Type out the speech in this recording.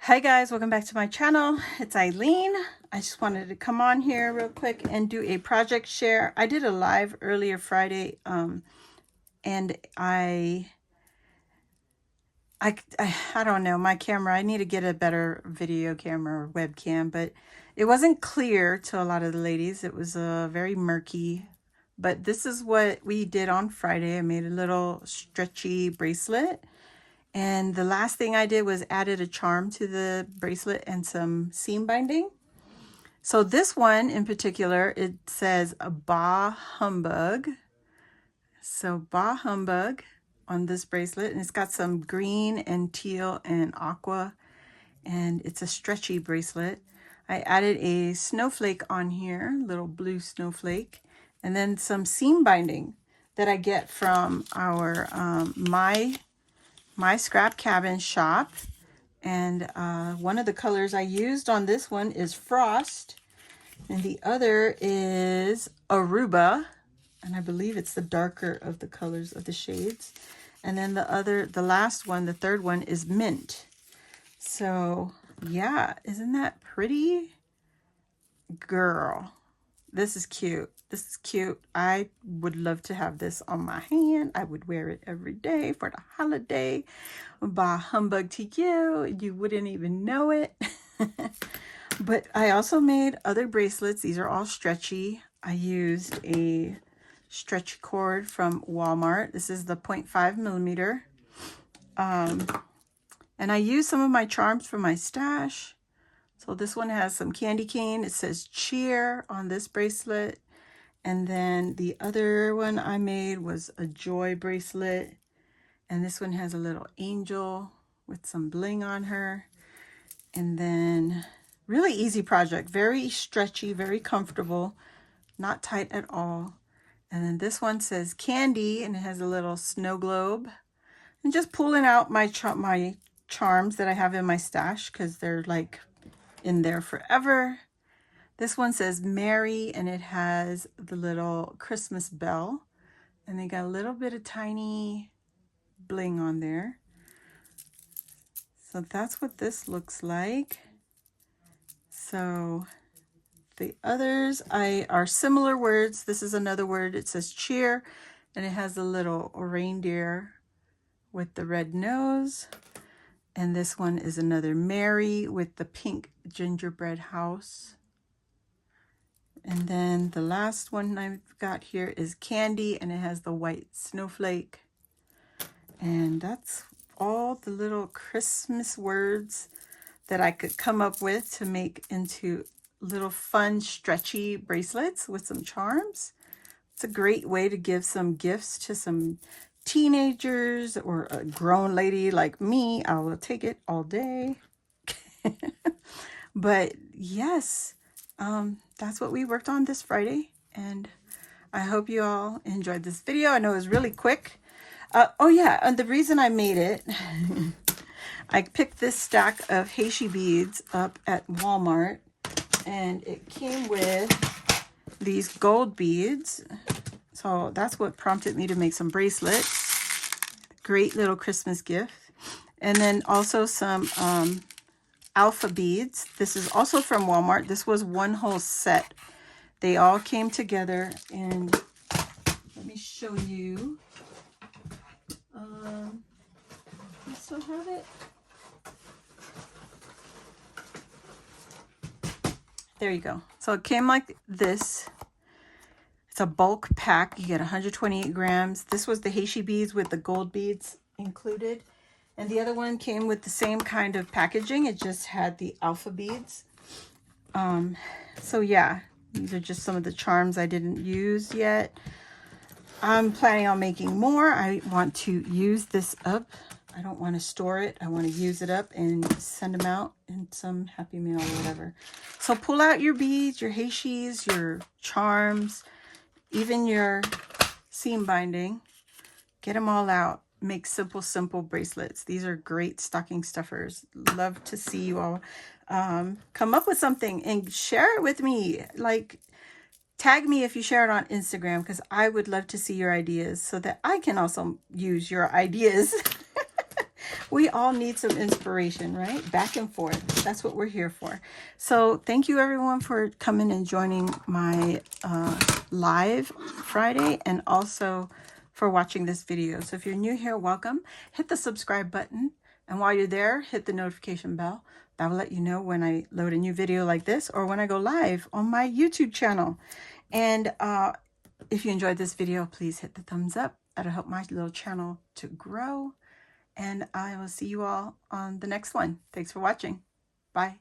Hi guys, welcome back to my channel. It's Eileen. I just wanted to come on here real quick and do a project share. I did a live earlier Friday and I don't know, my camera, I need to get a better video camera or webcam, but it wasn't clear to a lot of the ladies. It was very murky. But this is what we did on Friday. I made a little stretchy bracelet. And the last thing I did was added a charm to the bracelet and some seam binding. So this one in particular, it says a Bah Humbug. So Bah Humbug on this bracelet, and it's got some green and teal and aqua, and it's a stretchy bracelet. I added a snowflake on here, little blue snowflake, and then some seam binding that I get from our my Scrap Cabin shop. And one of the colors I used on this one is Frost, and the other is Aruba, and I believe it's the darker of the colors of the shades. And then the last one, the third one, is Mint. So yeah, isn't that pretty? Girl, this is cute. This is cute. I would love to have this on my hand. I would wear it every day for the holiday. Bah humbug to you. You wouldn't even know it. But I also made other bracelets. These are all stretchy. I used a stretchy cord from Walmart. This is the 0.5 millimeter. And I used some of my charms from my stash. So this one has some candy cane. It says cheer on this bracelet. And then the other one I made was a joy bracelet. And this one has a little angel with some bling on her. And then really easy project, very stretchy, very comfortable, not tight at all. And then this one says candy, and it has a little snow globe. And just pulling out my charms that I have in my stash because they're like in there forever. This one says Merry, and it has the little Christmas bell. And they got a little bit of tiny bling on there. So that's what this looks like. So the others are similar words. This is another word. It says cheer, and it has a little reindeer with the red nose. And this one is another Merry with the pink gingerbread house. And then the last one I've got here is candy, and it has the white snowflake. And that's all the little Christmas words that I could come up with to make into little fun stretchy bracelets with some charms. It's a great way to give some gifts to some teenagers or a grown lady like me. I will take it all day. But yes, that's what we worked on this Friday, and I hope you all enjoyed this video. I know it was really quick. Oh yeah, and the reason I made it, I picked this stack of Heishi beads up at Walmart, and it came with these gold beads. So that's what prompted me to make some bracelets. Great little Christmas gift. And then also some alpha beads. This is also from Walmart. This was one whole set. They all came together, and let me show you. I still have it. There you go. So it came like this. It's a bulk pack. You get 128 grams. This was the Heishi beads with the gold beads included. And the other one came with the same kind of packaging. It just had the alpha beads. So yeah, these are just some of the charms I didn't use yet. I'm planning on making more. I want to use this up. I don't want to store it. I want to use it up and send them out in some Happy Mail or whatever. So pull out your beads, your Heishis, your charms, even your seam binding. Get them all out. Make simple bracelets. These are great stocking stuffers. Love to see you all come up with something and share it with me. Like, tag me if you share it on Instagram, because I would love to see your ideas so that I can also use your ideas. We all need some inspiration, right? Back and forth. That's what we're here for. So thank you everyone for coming and joining my live Friday, and also for watching this video. So if you're new here, welcome. Hit the subscribe button. And while you're there, hit the notification bell. That will let you know when I load a new video like this or when I go live on my YouTube channel. And if you enjoyed this video, please hit the thumbs up. That'll help my little channel to grow. And I will see you all on the next one. Thanks for watching. Bye.